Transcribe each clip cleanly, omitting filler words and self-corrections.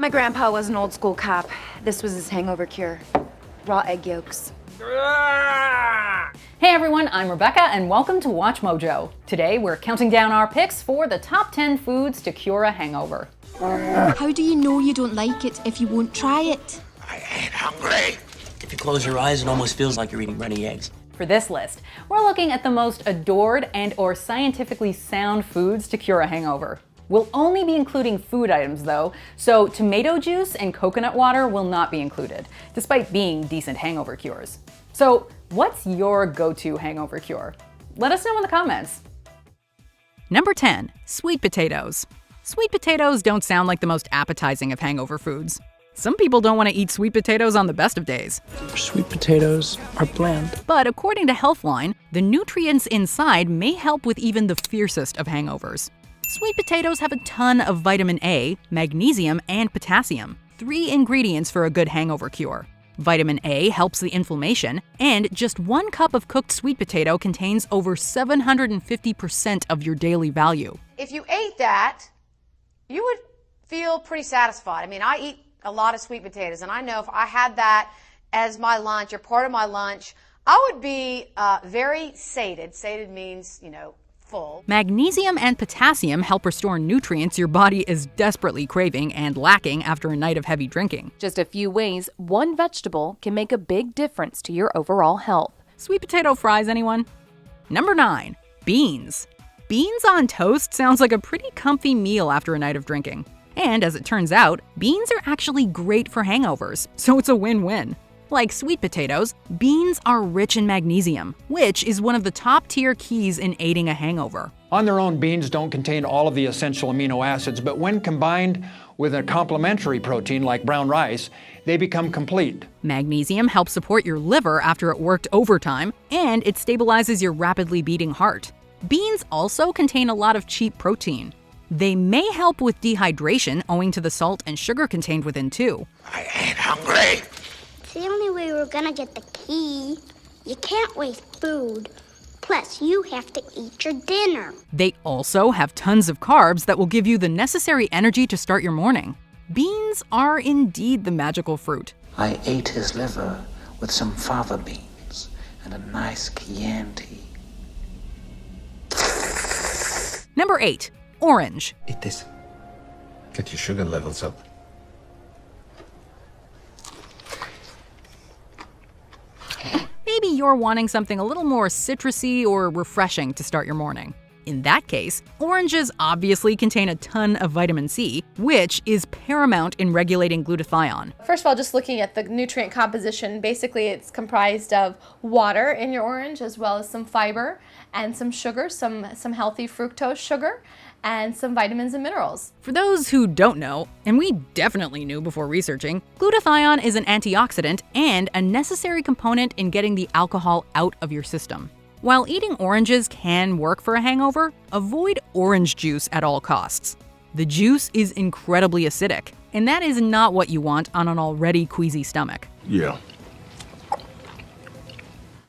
My grandpa was an old school cop. This was his hangover cure. Raw egg yolks. Hey everyone, I'm Rebecca and welcome to Watch Mojo. Today we're counting down our picks for the top 10 foods to cure a hangover. How do you know you don't like it if you won't try it? I ain't hungry. If you close your eyes, it almost feels like you're eating runny eggs. For this list, we're looking at the most adored and/or scientifically sound foods to cure a hangover. We'll only be including food items though, so tomato juice and coconut water will not be included, despite being decent hangover cures. So, what's your go-to hangover cure? Let us know in the comments. Number 10, sweet potatoes. Sweet potatoes don't sound like the most appetizing of hangover foods. Some people don't want to eat sweet potatoes on the best of days. Sweet potatoes are bland. But according to Healthline, the nutrients inside may help with even the fiercest of hangovers. Sweet potatoes have a ton of vitamin A, magnesium, and potassium, 3 ingredients for a good hangover cure. Vitamin A helps the inflammation, and just 1 cup of cooked sweet potato contains over 750% of your daily value. If you ate that, you would feel pretty satisfied. I mean, I eat a lot of sweet potatoes, and I know if I had that as my lunch or part of my lunch, I would be very sated. Sated means, full. Magnesium and potassium help restore nutrients your body is desperately craving and lacking after a night of heavy drinking. Just a few ways one vegetable can make a big difference to your overall health. Sweet potato fries, anyone? Number 9, beans. Beans on toast sounds like a pretty comfy meal after a night of drinking. And as it turns out, beans are actually great for hangovers, so it's a win-win. Like sweet potatoes, beans are rich in magnesium, which is one of the top-tier keys in aiding a hangover. On their own, beans don't contain all of the essential amino acids, but when combined with a complementary protein like brown rice, they become complete. Magnesium helps support your liver after it worked overtime, and it stabilizes your rapidly beating heart. Beans also contain a lot of cheap protein. They may help with dehydration owing to the salt and sugar contained within too. I ain't hungry. It's the only way we're gonna get the key. You can't waste food. Plus, you have to eat your dinner. They also have tons of carbs that will give you the necessary energy to start your morning. Beans are indeed the magical fruit. I ate his liver with some fava beans and a nice Chianti. Number 8, orange. Eat this. Get your sugar levels up. Maybe you're wanting something a little more citrusy or refreshing to start your morning. In that case, oranges obviously contain a ton of vitamin C, which is paramount in regulating glutathione. First of all, just looking at the nutrient composition, basically it's comprised of water in your orange as well as some fiber and some sugar, some healthy fructose sugar, and some vitamins and minerals. For those who don't know, and we definitely knew before researching, glutathione is an antioxidant and a necessary component in getting the alcohol out of your system. While eating oranges can work for a hangover, avoid orange juice at all costs. The juice is incredibly acidic, and that is not what you want on an already queasy stomach. Yeah.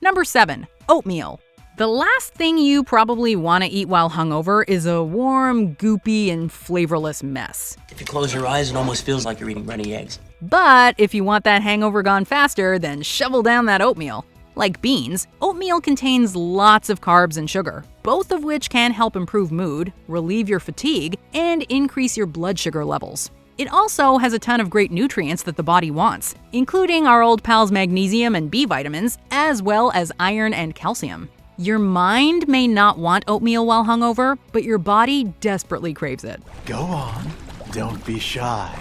Number 7, oatmeal. The last thing you probably want to eat while hungover is a warm, goopy, and flavorless mess. If you close your eyes, it almost feels like you're eating runny eggs. But if you want that hangover gone faster, then shovel down that oatmeal. Like beans, oatmeal contains lots of carbs and sugar, both of which can help improve mood, relieve your fatigue, and increase your blood sugar levels. It also has a ton of great nutrients that the body wants, including our old pals magnesium and B vitamins, as well as iron and calcium. Your mind may not want oatmeal while hungover, but your body desperately craves it. Go on. Don't be shy.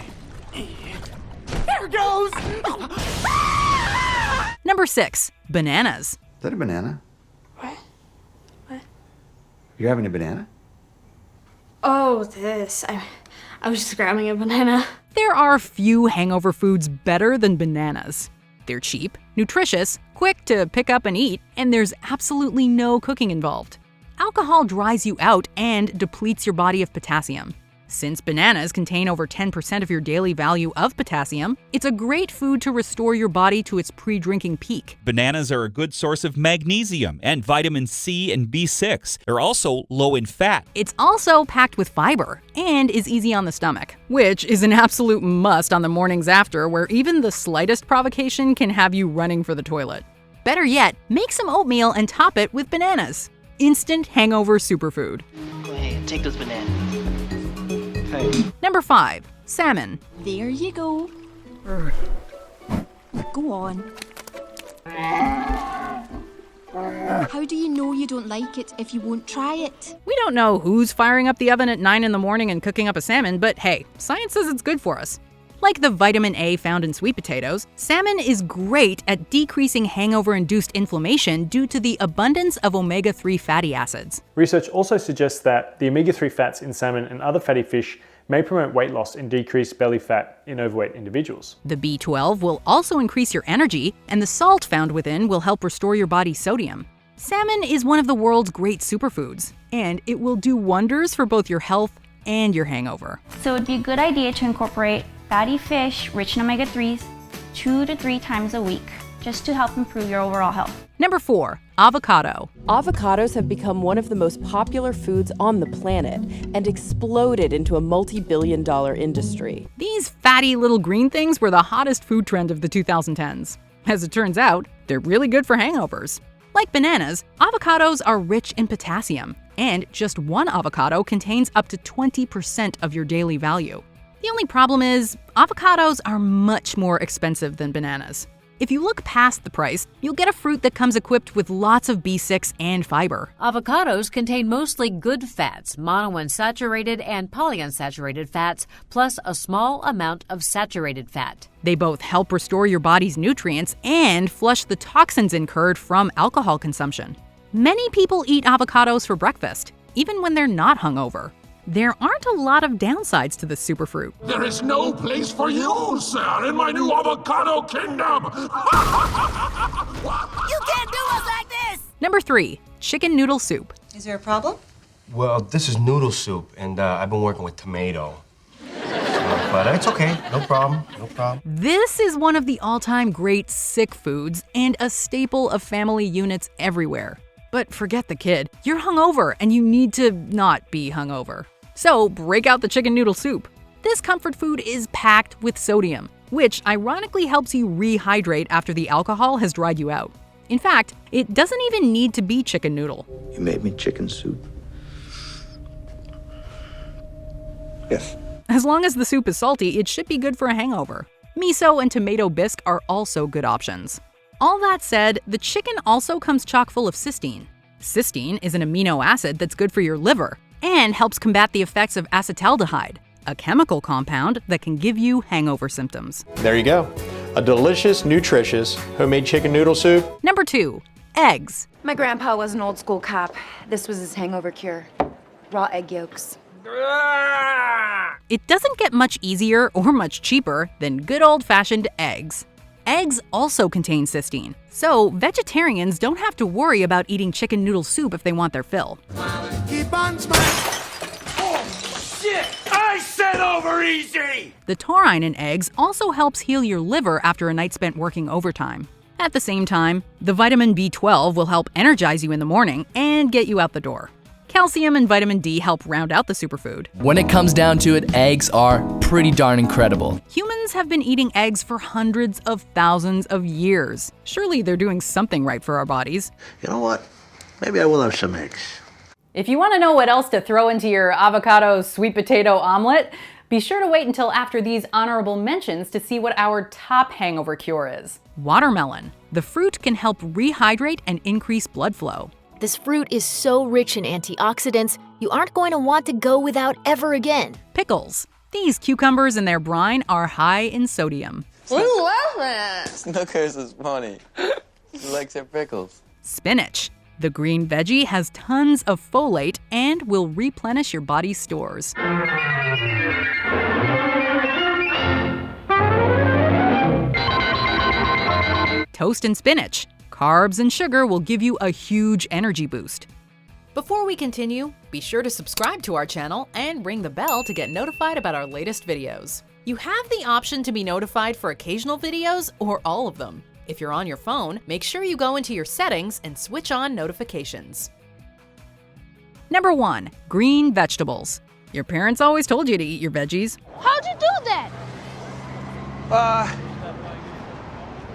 There goes! Number 6, bananas. Is that a banana? What? You're having a banana? Oh, this. I was just grabbing a banana. There are few hangover foods better than bananas. They're cheap, nutritious, quick to pick up and eat, and there's absolutely no cooking involved. Alcohol dries you out and depletes your body of potassium. Since bananas contain over 10% of your daily value of potassium, it's a great food to restore your body to its pre-drinking peak. Bananas are a good source of magnesium and vitamin C and B6. They're also low in fat. It's also packed with fiber and is easy on the stomach, which is an absolute must on the mornings after, where even the slightest provocation can have you running for the toilet. Better yet, make some oatmeal and top it with bananas. Instant hangover superfood. Go ahead, take those bananas. Number 5. Salmon. There you go. Go on. How do you know you don't like it if you won't try it? We don't know who's firing up the oven at 9 in the morning and cooking up a salmon, but hey, science says it's good for us. Like the vitamin A found in sweet potatoes, salmon is great at decreasing hangover-induced inflammation due to the abundance of omega-3 fatty acids. Research also suggests that the omega-3 fats in salmon and other fatty fish may promote weight loss and decrease belly fat in overweight individuals. The B12 will also increase your energy, and the salt found within will help restore your body's sodium. Salmon is one of the world's great superfoods, and it will do wonders for both your health and your hangover. So it'd be a good idea to incorporate fatty fish rich in omega-3s 2 to 3 times a week, just to help improve your overall health. Number 4. Avocado. Avocados have become one of the most popular foods on the planet and exploded into a multi-billion-dollar industry. These fatty little green things were the hottest food trend of the 2010s. As it turns out, they're really good for hangovers. Like bananas, avocados are rich in potassium, and just one avocado contains up to 20% of your daily value. The only problem is, avocados are much more expensive than bananas. If you look past the price, you'll get a fruit that comes equipped with lots of B6 and fiber. Avocados contain mostly good fats, monounsaturated and polyunsaturated fats, plus a small amount of saturated fat. They both help restore your body's nutrients and flush the toxins incurred from alcohol consumption. Many people eat avocados for breakfast, even when they're not hungover. There aren't a lot of downsides to this superfruit. There is no place for you, sir, in my new avocado kingdom! You can't do us like this! Number 3. Chicken noodle soup. Is there a problem? Well, this is noodle soup, and I've been working with tomato. But it's okay, no problem. This is one of the all-time great sick foods and a staple of family units everywhere. But forget the kid, you're hungover and you need to not be hungover. So break out the chicken noodle soup. This comfort food is packed with sodium, which ironically helps you rehydrate after the alcohol has dried you out. In fact, it doesn't even need to be chicken noodle. You made me chicken soup. Yes. As long as the soup is salty, it should be good for a hangover. Miso and tomato bisque are also good options. All that said, the chicken also comes chock full of cysteine. Cysteine is an amino acid that's good for your liver and helps combat the effects of acetaldehyde, a chemical compound that can give you hangover symptoms. There you go. A delicious, nutritious, homemade chicken noodle soup. Number 2. Eggs. My grandpa was an old school cop. This was his hangover cure. Raw egg yolks. It doesn't get much easier or much cheaper than good old-fashioned eggs. Eggs also contain cysteine, so vegetarians don't have to worry about eating chicken noodle soup if they want their fill. Keep on smiling! Oh, shit! I said over easy! The taurine in eggs also helps heal your liver after a night spent working overtime. At the same time, the vitamin B12 will help energize you in the morning and get you out the door. Calcium and vitamin D help round out the superfood. When it comes down to it, eggs are pretty darn incredible. Humans have been eating eggs for hundreds of thousands of years. Surely they're doing something right for our bodies. You know what? Maybe I will have some eggs. If you want to know what else to throw into your avocado sweet potato omelet, be sure to wait until after these honorable mentions to see what our top hangover cure is. Watermelon. The fruit can help rehydrate and increase blood flow. This fruit is so rich in antioxidants, you aren't going to want to go without ever again. Pickles. These cucumbers and their brine are high in sodium. What are you laughing at? Snookers is funny. He likes her pickles. Spinach. The green veggie has tons of folate and will replenish your body's stores. Toast and spinach. Carbs and sugar will give you a huge energy boost. Before we continue, be sure to subscribe to our channel and ring the bell to get notified about our latest videos. You have the option to be notified for occasional videos or all of them. If you're on your phone, make sure you go into your settings and switch on notifications. Number 1. Green vegetables. Your parents always told you to eat your veggies. How'd you do that?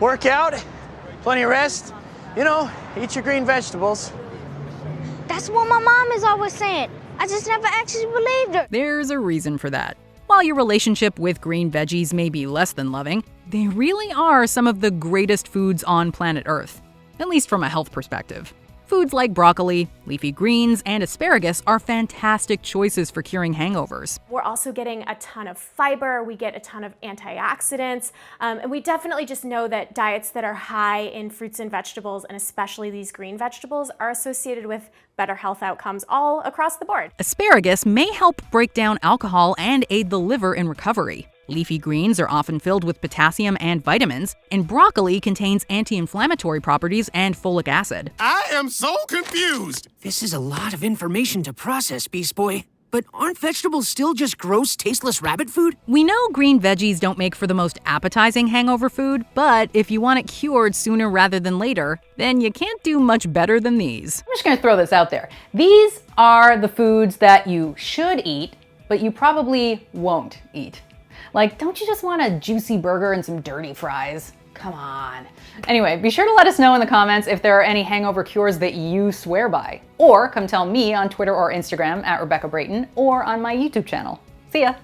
Work out, plenty of rest. You know, eat your green vegetables. That's what my mom is always saying. I just never actually believed her. There's a reason for that. While your relationship with green veggies may be less than loving, they really are some of the greatest foods on planet Earth, at least from a health perspective. Foods like broccoli, leafy greens, and asparagus are fantastic choices for curing hangovers. We're also getting a ton of fiber, we get a ton of antioxidants, and we definitely just know that diets that are high in fruits and vegetables, and especially these green vegetables, are associated with better health outcomes all across the board. Asparagus may help break down alcohol and aid the liver in recovery. Leafy greens are often filled with potassium and vitamins, and broccoli contains anti-inflammatory properties and folic acid. I am so confused. This is a lot of information to process, Beast Boy. But aren't vegetables still just gross, tasteless rabbit food? We know green veggies don't make for the most appetizing hangover food, but if you want it cured sooner rather than later, then you can't do much better than these. I'm just gonna throw this out there. These are the foods that you should eat, but you probably won't eat. Like, don't you just want a juicy burger and some dirty fries? Come on. Anyway, be sure to let us know in the comments if there are any hangover cures that you swear by. Or come tell me on Twitter or Instagram @Rebecca Brayton or on my YouTube channel. See ya!